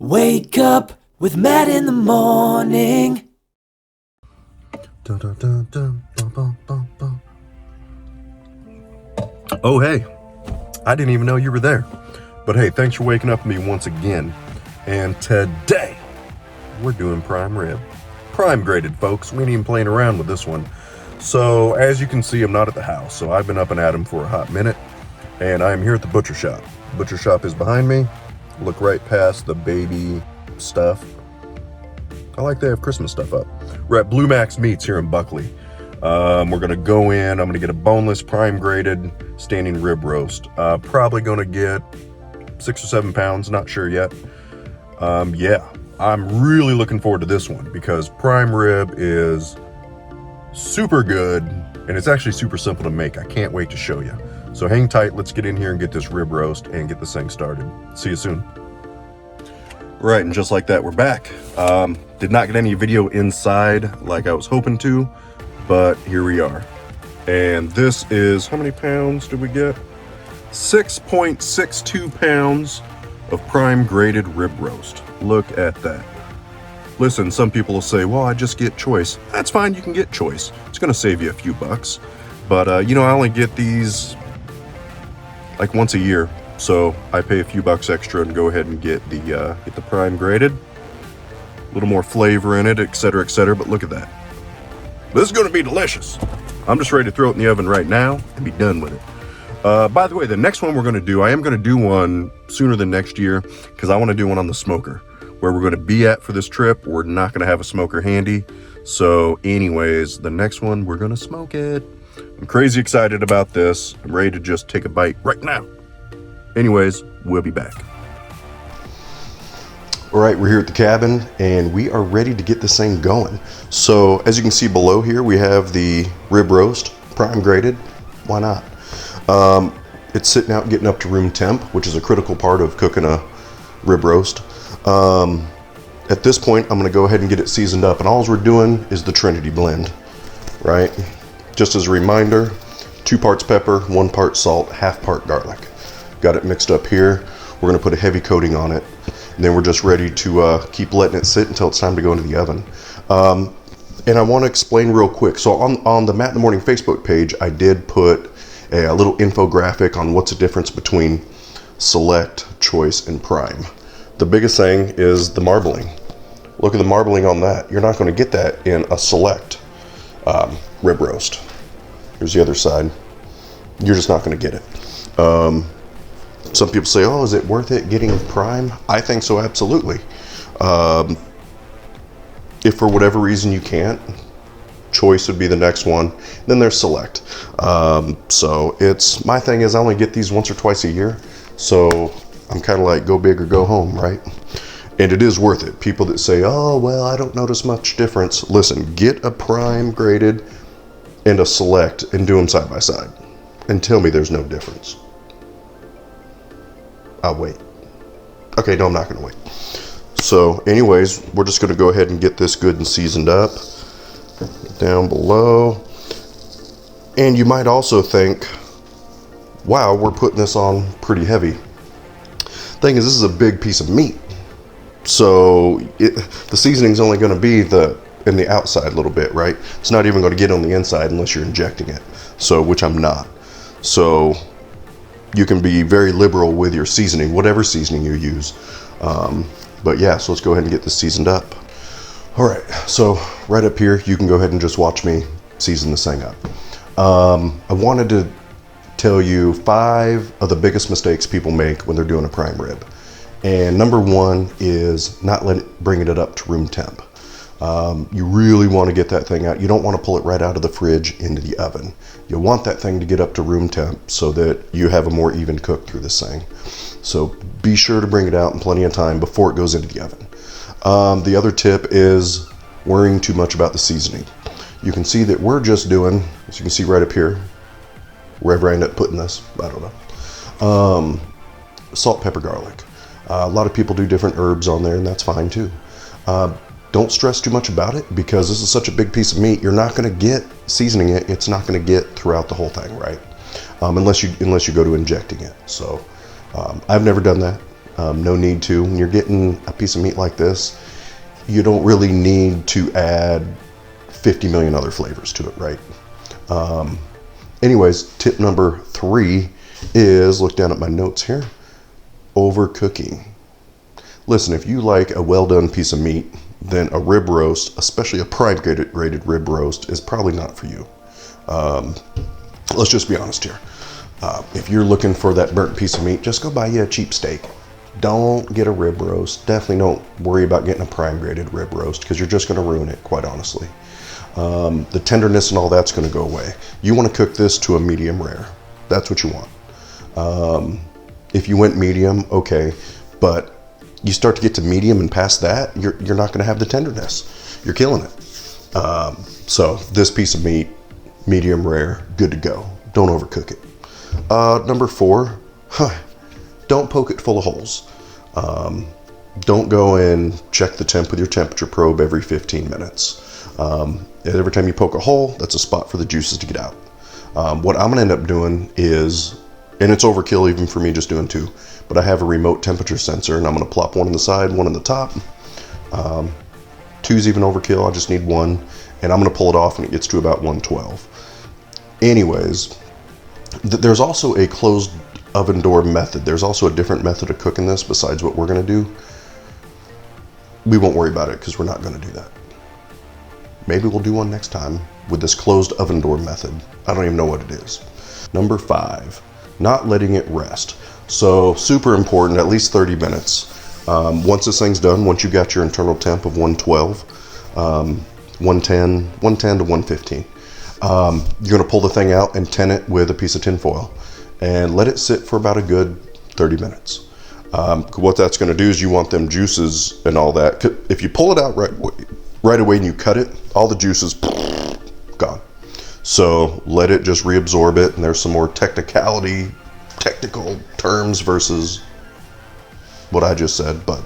Wake up with Matt in the morning. Dun, dun, dun, dun, bum, bum, bum, bum. Oh, hey, I didn't even know you were there. But hey, thanks for waking up with me once again. And today, we're doing prime rib. Prime graded, folks. We ain't even playing around with this one. So, as you can see, I'm not at the house. So I've been up and at 'em for a hot minute. And I am here at the butcher shop. Butcher shop is behind me. Look right past the baby stuff. I like they have Christmas stuff up. We're at Blue Max Meats here in Buckley. We're gonna go in. I'm gonna get a boneless, prime graded, standing rib roast. Probably gonna get 6 or 7 pounds. Not sure yet. Yeah, I'm really looking forward to this one because prime rib is super good and it's actually super simple to make. I can't wait to show you. So hang tight. Let's get in here and get this rib roast and get this thing started. See you soon. Right, and just like that, we're back. Did not get any video inside like I was hoping to, but here we are. And this is, how many pounds did we get? 6.62 pounds of prime graded rib roast. Look at that. Listen, some people will say, well, I just get choice. That's fine, you can get choice. It's gonna save you a few bucks. But, you know, I only get these like once a year. So I pay a few bucks extra and go ahead and get the prime graded. A little more flavor in it, etc., etc. But look at that. This is gonna be delicious. I'm just ready to throw it in the oven right now and be done with it. By the way, the next one we're gonna do, I am gonna do one sooner than next year because I wanna do one on the smoker. Where we're gonna be at for this trip, we're not gonna have a smoker handy. So anyways, the next one, we're gonna smoke it. I'm crazy excited about this. I'm ready to just take a bite right now. Anyways, we'll be back. All right, we're here at the cabin and we are ready to get this thing going. So as you can see below here, we have the rib roast, prime graded. Why not? It's sitting out getting up to room temp, which is a critical part of cooking a rib roast. At this point, I'm gonna go ahead and get it seasoned up, and all we're doing is the Trinity Blend, right? Just as a reminder, 2 parts pepper, 1 part salt, 1/2 part garlic. Got it mixed up here. We're gonna put a heavy coating on it, and then we're just ready to keep letting it sit until it's time to go into the oven. And I wanna explain real quick. So on the Matt in the Morning Facebook page, I did put a little infographic on what's the difference between select, choice, and prime. The biggest thing is the marbling. Look at the marbling on that. You're not gonna get that in a select rib roast. Here's the other side. You're just not gonna get it. Some people say, oh, is it worth it getting prime? I think so, absolutely. If for whatever reason you can't, choice would be the next one. Then there's select. So my thing is I only get these once or twice a year. So I'm kind of like go big or go home, right? And it is worth it. People that say, oh, well, I don't notice much difference. Listen, get a prime graded and a select and do them side by side. And tell me there's no difference. I'll wait. Okay, no, I'm not gonna wait. So anyways, we're just gonna go ahead and get this good and seasoned up down below. And you might also think, wow, we're putting this on pretty heavy. Thing is, this is a big piece of meat. So the seasoning's only gonna be in the outside a little bit, right? It's not even gonna get on the inside unless you're injecting it. So, which I'm not. So you can be very liberal with your seasoning, whatever seasoning you use. But yeah, so let's go ahead and get this seasoned up. All right, so right up here, you can go ahead and just watch me season this thing up. I wanted to tell you 5 of the biggest mistakes people make when they're doing a prime rib. And number 1 is not bringing it up to room temp. You really want to get that thing out. You don't want to pull it right out of the fridge into the oven. You want that thing to get up to room temp so that you have a more even cook through this thing. So be sure to bring it out in plenty of time before it goes into the oven. The other tip is worrying too much about the seasoning. You can see that we're just doing, as you can see right up here, wherever I end up putting this, I don't know. Salt, pepper, garlic. A lot of people do different herbs on there, and that's fine too. Don't stress too much about it because this is such a big piece of meat. You're not going to get seasoning it. It's not going to get throughout the whole thing, right? Unless you go to injecting it. So I've never done that. No need to. When you're getting a piece of meat like this, you don't really need to add 50 million other flavors to it, right? Anyways, tip number 3 is, look down at my notes here, overcooking. Listen, if you like a well done piece of meat, then a rib roast, especially a prime graded rib roast, is probably not for you. Let's just be honest here. If you're looking for that burnt piece of meat, just go buy you a cheap steak. Don't get a rib roast. Definitely don't worry about getting a prime graded rib roast, because you're just going to ruin it, quite honestly. The tenderness and all that's going to go away. You want to cook this to a medium rare. That's what you want. If you went medium, okay, but you start to get to medium and past that, you're not going to have the tenderness. You're killing it. So this piece of meat, medium rare, good to go. Don't overcook it. Number 4, don't poke it full of holes. Don't go and check the temp with your temperature probe every 15 minutes. Every time you poke a hole, that's a spot for the juices to get out. What I'm gonna end up doing is, and it's overkill even for me just doing 2, but I have a remote temperature sensor, and I'm gonna plop one on the side, one on the top. 2's even overkill, I just need 1, and I'm gonna pull it off and it gets to about 112. Anyways, there's also a closed oven door method. There's also a different method of cooking this besides what we're gonna do. We won't worry about it because we're not gonna do that. Maybe we'll do one next time with this closed oven door method. I don't even know what it is. Number 5, not letting it rest. So super important, at least 30 minutes. Once this thing's done, once you got your internal temp of 112, 110 to 115, you're gonna pull the thing out and tin it with a piece of tin foil and let it sit for about a good 30 minutes. What that's gonna do is you want them juices and all that. If you pull it out right away and you cut it, all the juices gone. So let it just reabsorb it, and there's some more technical terms versus what I just said, but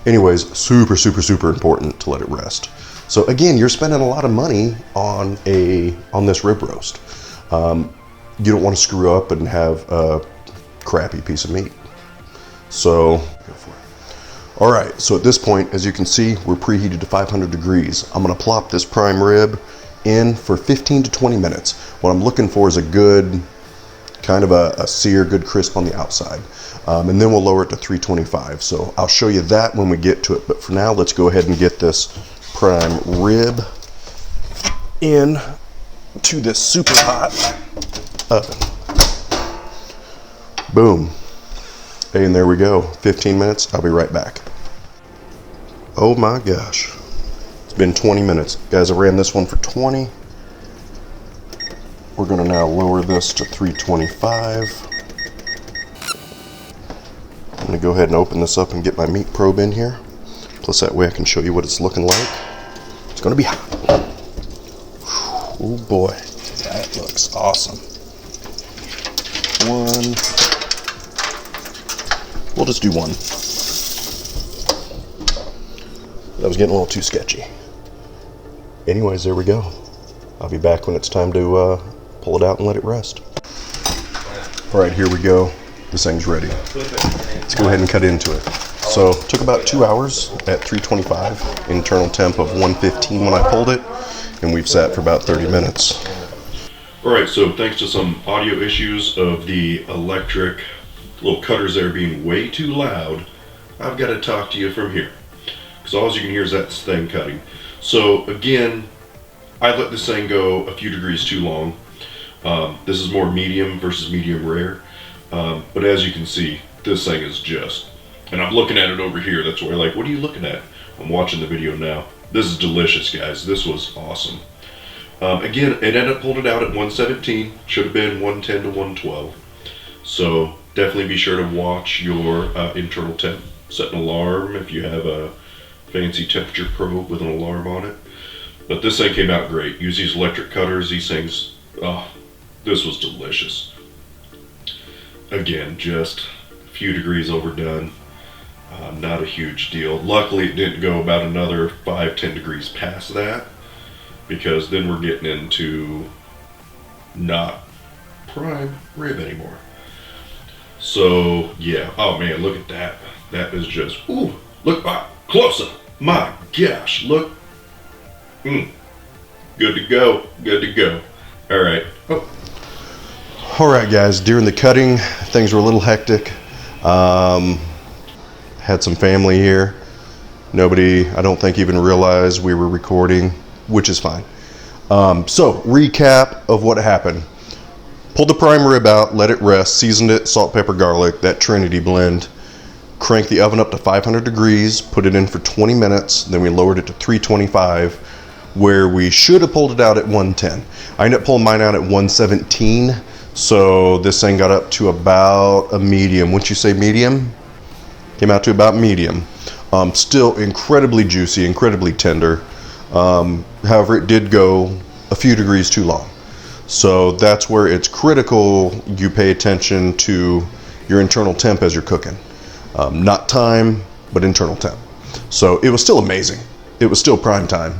anyways, super important to let it rest. So again, you're spending a lot of money on this rib roast. You don't want to screw up and have a crappy piece of meat. So go for it. All right, so at this point, as you can see, we're preheated to 500 degrees. I'm gonna plop this prime rib in for 15 to 20 minutes. What I'm looking for is a good, kind of a sear, good crisp on the outside. And then we'll lower it to 325. So I'll show you that when we get to it. But for now, let's go ahead and get this prime rib in to this super hot oven. Boom. And there we go. 15 minutes. I'll be right back. Oh my gosh. It's been 20 minutes. Guys, I ran this one for 20. We're going to now lower this to 325. I'm going to go ahead and open this up and get my meat probe in here. Plus that way I can show you what it's looking like. It's going to be hot. Oh boy, that looks awesome. One. We'll just do one. That was getting a little too sketchy. Anyways, there we go. I'll be back when it's time to pull it out and let it rest. All right, here we go. This thing's ready. Let's go ahead and cut into it. So it took about 2 hours at 325, internal temp of 115 when I pulled it, and we've sat for about 30 minutes. All right, so thanks to some audio issues of the electric little cutters there being way too loud, I've got to talk to you from here, because all you can hear is that thing cutting. So again, I let this thing go a few degrees too long. This is more medium versus medium rare, but as you can see, this thing is just, and I'm looking at it over here, that's why, like, what are you looking at? I'm watching the video now. This is delicious, guys. This was awesome. Again, it ended up holding out at 117, should have been 110 to 112. So definitely be sure to watch your internal temp. Set an alarm if you have a fancy temperature probe with an alarm on it. But this thing came out great. Use these electric cutters, these things, oh, this was delicious. Again, just a few degrees overdone. Not a huge deal. Luckily it didn't go about another 5-10 degrees past that, because then we're getting into not prime rib anymore. So yeah, oh man, look at that. That is just, ooh, look closer. My gosh, look. Good to go, good to go. All right. Oh. All right, guys, during the cutting, things were a little hectic. Had some family here. Nobody, I don't think, even realized we were recording, which is fine. So, recap of what happened. Pulled the prime rib out, let it rest, seasoned it, salt, pepper, garlic, that Trinity Blend. Cranked the oven up to 500 degrees, put it in for 20 minutes, then we lowered it to 325, where we should have pulled it out at 110. I ended up pulling mine out at 117, so this thing got up to about a medium. Wouldn't you say medium? Came out to about medium. Still incredibly juicy, incredibly tender. However, it did go a few degrees too long. So that's where it's critical you pay attention to your internal temp as you're cooking. Not time, but internal temp. So it was still amazing. It was still prime time.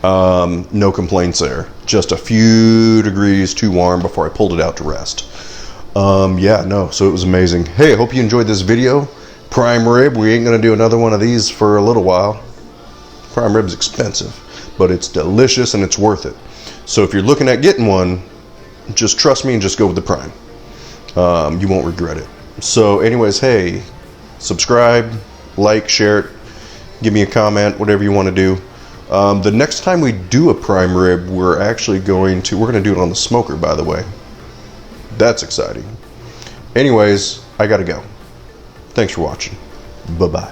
No complaints there. Just a few degrees too warm before I pulled it out to rest. Yeah, no, so it was amazing. Hey, I hope you enjoyed this video. Prime rib, we ain't gonna do another one of these for a little while. Prime rib's expensive, but it's delicious and it's worth it. So if you're looking at getting one, just trust me and just go with the prime. You won't regret it. So anyways, hey, subscribe, like, share it, give me a comment, whatever you want to do. The next time we do a prime rib, we're going to do it on the smoker, by the way. That's exciting. Anyways, I gotta go. Thanks for watching. Bye-bye.